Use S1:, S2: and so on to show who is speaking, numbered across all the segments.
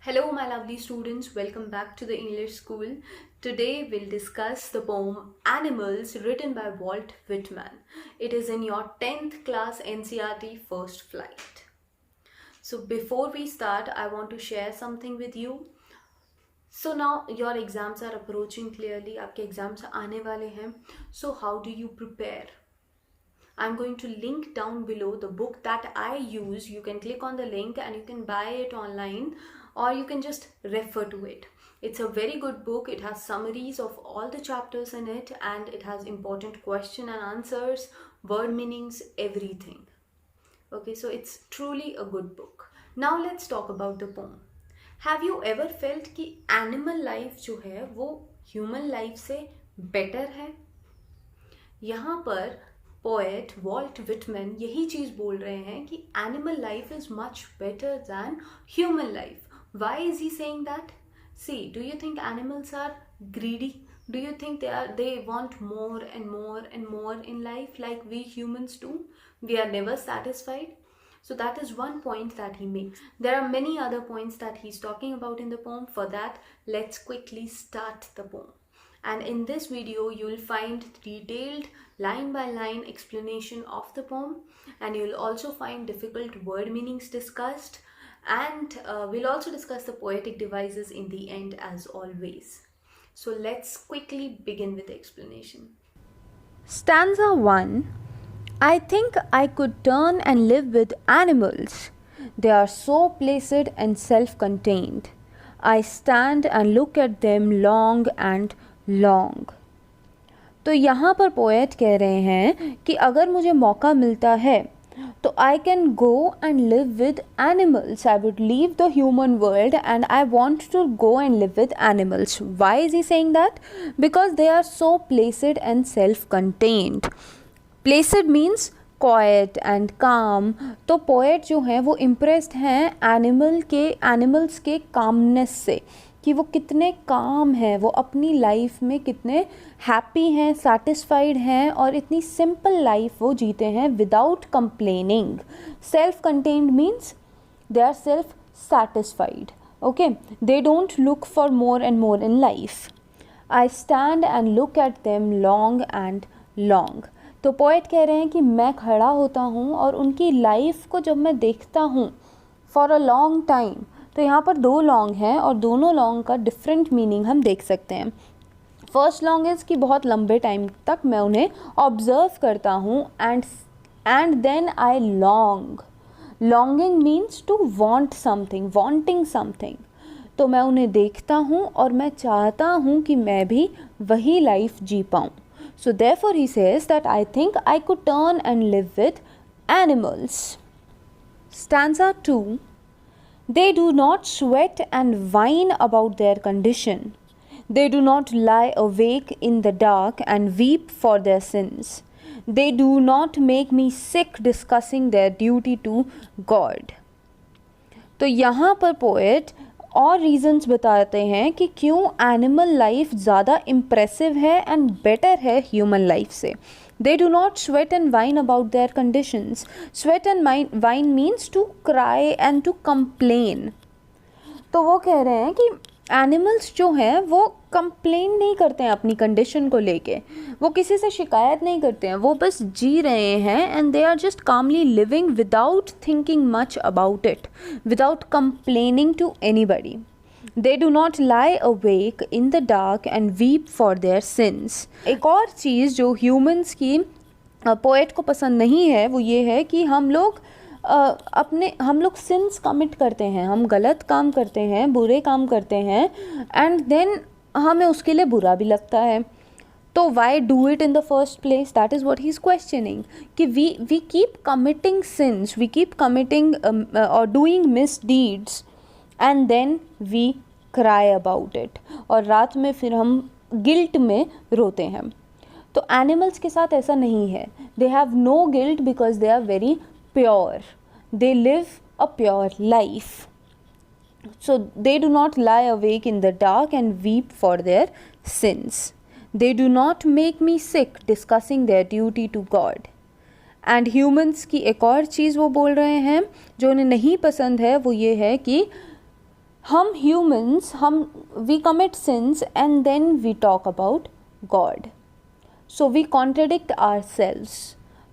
S1: Hello, my lovely students. Welcome back to the English School. Today, we'll discuss the poem Animals written by Walt Whitman. It is in your 10th class NCERT First Flight. So, before we start, I want to share something with you. So, now your exams are approaching clearly. आपके exams आने वाले हैं. So, how do you prepare? I'm going to link down below the book that I use. You can click on the link and you can buy it online, or you can just refer to it. It's a very good book. It has summaries of all the chapters in it, and it has important question and answers, word meanings, everything. Okay, so it's truly a good book. Now let's talk about the poem. Have you ever felt कि animal life जो है वो human life से better है? यहाँ पर poet Walt Whitman यही चीज़ बोल रहे हैं कि animal life is much better than human life. Why is he saying that? See, do you think animals are greedy? Do you think they want more and more and more in life like we humans do? We are never satisfied. So that is one point that he makes. There are many other points that he's talking about in the poem. For that, let's quickly start the poem. And in this video, you will find detailed line by line explanation of the poem, and you will also find difficult word meanings discussed, and we'll also discuss the poetic devices in the end as always. So let's quickly begin with the explanation.
S2: Stanza 1. I think I could turn and live with animals. They are so placid and self-contained. I stand and look at them long and long. तो यहाँ पर poet कह रहे हैं कि अगर मुझे मौका मिलता है तो I can go and live with animals. I would leave the human world and I want to go and live with animals. Why is he saying that? Because they are so placid and self contained. Placid means quiet and calm. तो poet जो हैं वो impressed हैं animals के calmness से, कि वो कितने काम हैं, वो अपनी लाइफ में कितने हैप्पी हैं, सेटिस्फाइड हैं, और इतनी सिंपल लाइफ वो जीते हैं without complaining. Self contained means they are self satisfied. Okay, they don't look for more and more in life. I stand and look at them long and long. तो poet कह रहे हैं कि मैं खड़ा होता हूँ और उनकी लाइफ को जब मैं देखता हूँ फॉर अ लॉन्ग टाइम. तो यहाँ पर दो लॉन्ग हैं और दोनों लॉन्ग का डिफरेंट मीनिंग हम देख सकते हैं. फर्स्ट लॉन्ग इज़ कि बहुत लंबे टाइम तक मैं उन्हें ऑब्जर्व करता हूँ and then I long. Longing means to want something, wanting something. तो मैं उन्हें देखता हूँ और मैं चाहता हूँ कि मैं भी वही लाइफ जी पाऊँ. So therefore he says that I think I could turn and live with animals. Stanza 2. They do not sweat and whine about their condition. They do not lie awake in the dark and weep for their sins. They do not make me sick discussing their duty to God. तो यहाँ पर poet और reasons बताते हैं कि क्यों animal life ज़्यादा impressive है एंड बेटर है ह्यूमन लाइफ से. They do not sweat and whine about their conditions. Sweat and whine means to cry and to complain. तो वो कह रहे हैं कि एनिमल्स जो हैं वो कंप्लेन नहीं करते हैं अपनी कंडीशन को लेके, वो किसी से शिकायत नहीं करते हैं, वो बस जी रहे हैं and they are just calmly living without thinking much about it, without complaining to anybody. They do not lie awake in the dark and weep for their sins. एक और चीज़ जो ह्यूमंस की पोएट को पसंद नहीं है वो ये है कि हम लोग सिंस कमिट करते हैं, हम गलत काम करते हैं, बुरे काम करते हैं, एंड देन हमें उसके लिए बुरा भी लगता है. तो why do it in the first place? That is what he is questioning. कि we keep committing sins, we keep committing और doing misdeeds and then we cry about it. और रात में फिर हम गिल्ट में रोते हैं. तो एनिमल्स के साथ ऐसा नहीं है. They have no guilt because they are very pure. They live a pure life. So they do not lie awake in the dark and weep for their sins. They do not make me sick discussing their duty to God. And humans की एक और चीज़ वो बोल रहे हैं जो उन्हें नहीं पसंद है, वो ये है कि हम humans, we commit sins and then we talk about God. So we contradict ourselves.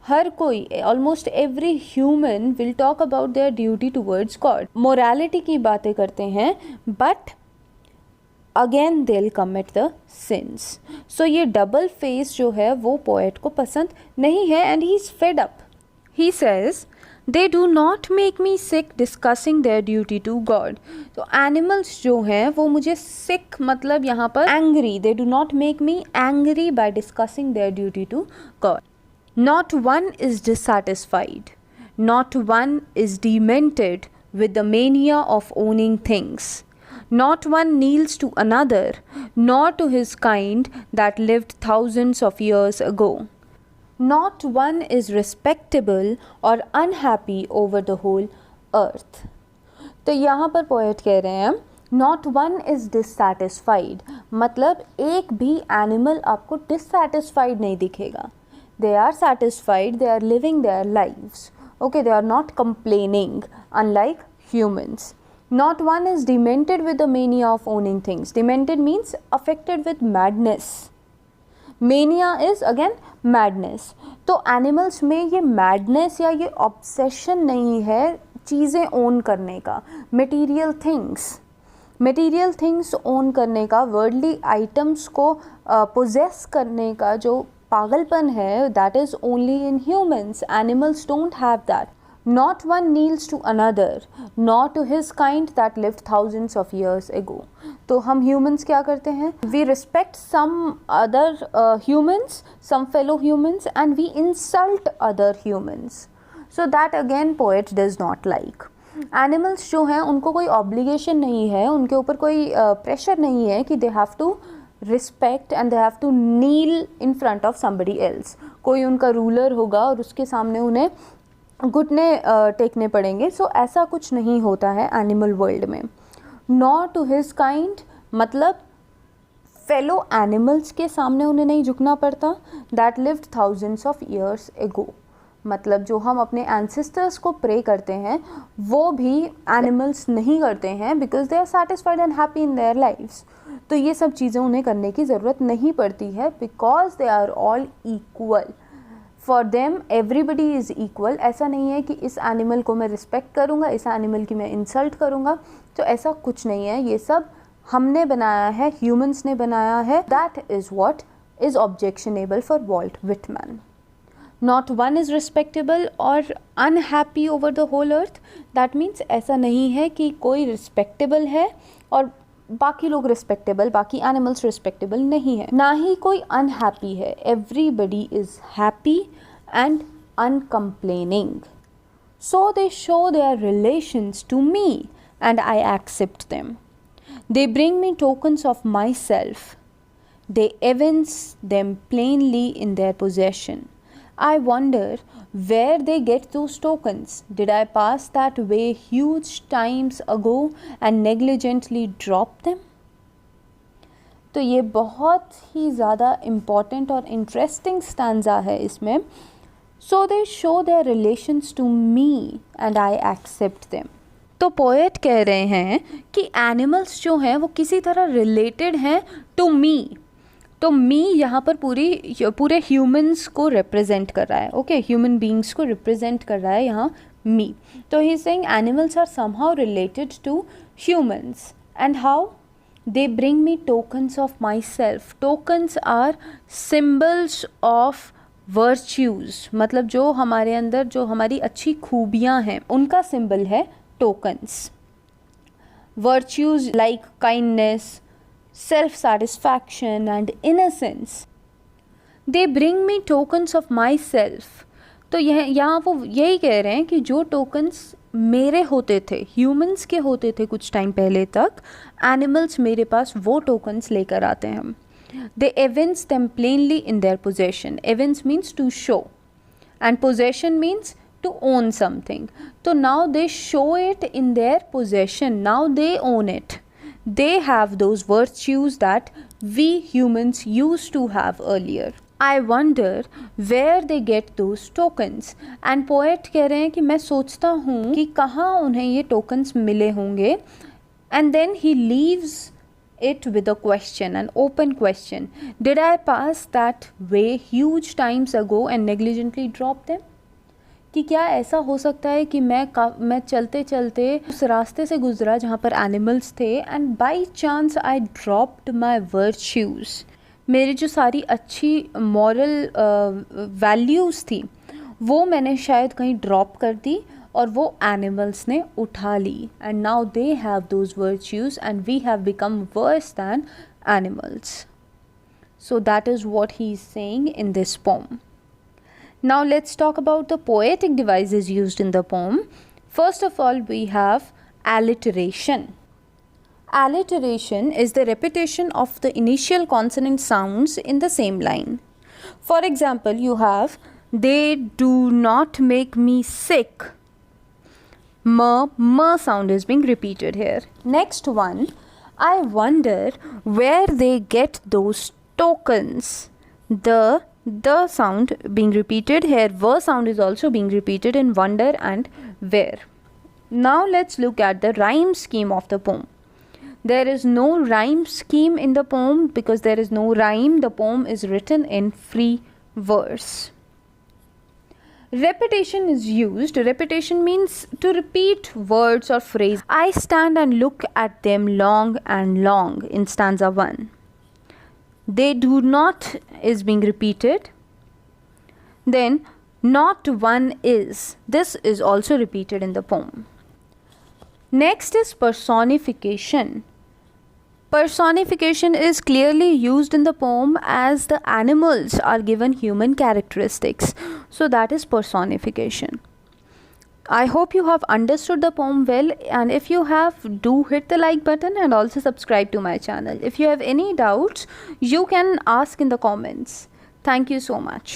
S2: हर कोई, almost every human will talk about their duty towards God. Morality की बातें करते हैं, but again they'll commit the sins. So ये double face जो है वो poet को पसंद नहीं है and he's fed up. He says, they do not make me sick discussing their duty to God. तो animals जो हैं वो मुझे sick मतलब यहाँ पर angry. They do not make me angry by discussing their duty to God. Not one is dissatisfied. Not one is demented with the mania of owning things. Not one kneels to another, nor to his kind that lived thousands of years ago. Not one is respectable or unhappy over the whole earth. तो यहाँ पर poet कह रहे हैं not one is dissatisfied, मतलब एक भी animal आपको डिससेटिस्फाइड नहीं दिखेगा. They are satisfied, they are living their lives. Okay, they are not complaining unlike humans. Not one is demented with the mania of owning things. Demented means affected with madness. Mania is again madness. तो animals में ये madness या ये obsession नहीं है चीज़ें own करने का. Material things own करने का, worldly items को possess करने का जो पागलपन है, that is only in humans. Animals don't have that. Not one kneels to another, nor to his kind that lived thousands of years ago. तो हम humans क्या करते हैं? We respect some other humans, some fellow humans, and we insult other humans. So that again poet does not like. Animals जो हैं उनको कोई obligation नहीं है, उनके ऊपर कोई pressure नहीं है कि they have to respect and they have to kneel in front of somebody else. कोई उनका ruler होगा और उसके सामने उन्हें घुटने टेकने पड़ेंगे. सो ऐसा कुछ नहीं होता है एनिमल वर्ल्ड में. नॉर टू हिज काइंड मतलब फेलो एनिमल्स के सामने उन्हें नहीं झुकना पड़ता. That lived thousands of years ago, मतलब जो हम अपने एंसेस्टर्स को प्रे करते हैं वो भी एनिमल्स नहीं करते हैं because they are satisfied and happy in their lives. तो ये सब चीज़ें उन्हें करने की ज़रूरत नहीं पड़ती है because they are all equal. For them everybody is equal. ऐसा नहीं है कि इस एनिमल को मैं रिस्पेक्ट करूँगा, इस एनिमल की मैं इंसल्ट करूँगा. तो ऐसा कुछ नहीं है. ये सब हमने बनाया है, ह्यूमंस ने बनाया है. That is what is objectionable for Walt Whitman. Not one is respectable or unhappy over the whole earth. That means ऐसा नहीं है कि कोई रिस्पेक्टेबल है और बाकी लोग रिस्पेक्टेबल, बाकी एनिमल्स रिस्पेक्टेबल नहीं है. ना ही कोई अनहैप्पी है. Everybody is happy and uncomplaining. So they show their relations to me and I accept them. They bring me tokens of myself. They evince them plainly in their possession. I wonder where they get those tokens. Did I pass that way huge times ago and negligently drop them? तो ये बहुत ही ज़्यादा important और interesting stanza है इसमें. So they show their relations to me and I accept them. तो poet कह रहे हैं कि एनिमल्स जो हैं वो किसी तरह रिलेटेड हैं टू मी. तो मी यहाँ पर पूरे ह्यूमंस को रिप्रेजेंट कर रहा है. ओके, ह्यूमन बींग्स को रिप्रेजेंट कर रहा है यहाँ मी. तो he is saying animals are somehow related to humans. And how? They bring me tokens of myself. Tokens are symbols of virtues. मतलब जो हमारे अंदर जो हमारी अच्छी खूबियाँ हैं उनका सिंबल है tokens. Virtues like kindness, self-satisfaction and innocence. They bring me tokens of myself. तो यहाँ वो यही कह रहे हैं कि जो टोकन्स मेरे होते थे, ह्यूमंस के होते थे कुछ टाइम पहले तक, एनिमल्स मेरे पास वो टोकन्स लेकर आते हैं. They evince them plainly in their possession. Evince means to show and possession means to own something. तो now they show it in their possession. Now they own it. They have those virtues that we humans used to have earlier. I wonder where they get those tokens. And poet कह रहे हैं कि मैं सोचता हूँ कि कहाँ उन्हें ये tokens मिले होंगे. And then he leaves it with a question, an open question. Did I pass that way huge times ago and negligently drop them? कि क्या ऐसा हो सकता है कि मैं चलते चलते उस रास्ते से गुजरा जहाँ पर एनिमल्स थे and by chance I dropped my virtues, मेरी जो सारी अच्छी मॉरल वैल्यूज़ थी वो मैंने शायद कहीं ड्रॉप कर दी और वो एनिमल्स ने उठा ली, and now they have those virtues and we have become worse than animals. So that is what he is saying in this poem. Now let's talk about the poetic devices used in the poem. First of all, we have alliteration. Alliteration is the repetition of the initial consonant sounds in the same line. For example, you have they do not make me sick. M sound is being repeated here. Next one, I wonder where they get those tokens. The sound being repeated here, V sound is also being repeated in wonder and where. Now let's look at the rhyme scheme of the poem. There is no rhyme scheme in the poem because there is no rhyme. The poem is written in free verse. Repetition is used. Repetition means to repeat words or phrases. I stand and look at them long and long in stanza 1. They do not is being repeated. Then not one is. This is also repeated in the poem. Next is personification. Personification is clearly used in the poem as the animals are given human characteristics. So that is personification. I hope you have understood the poem well, and if you have, do hit the like button and also subscribe to my channel. If you have any doubts, you can ask in the comments. Thank you so much.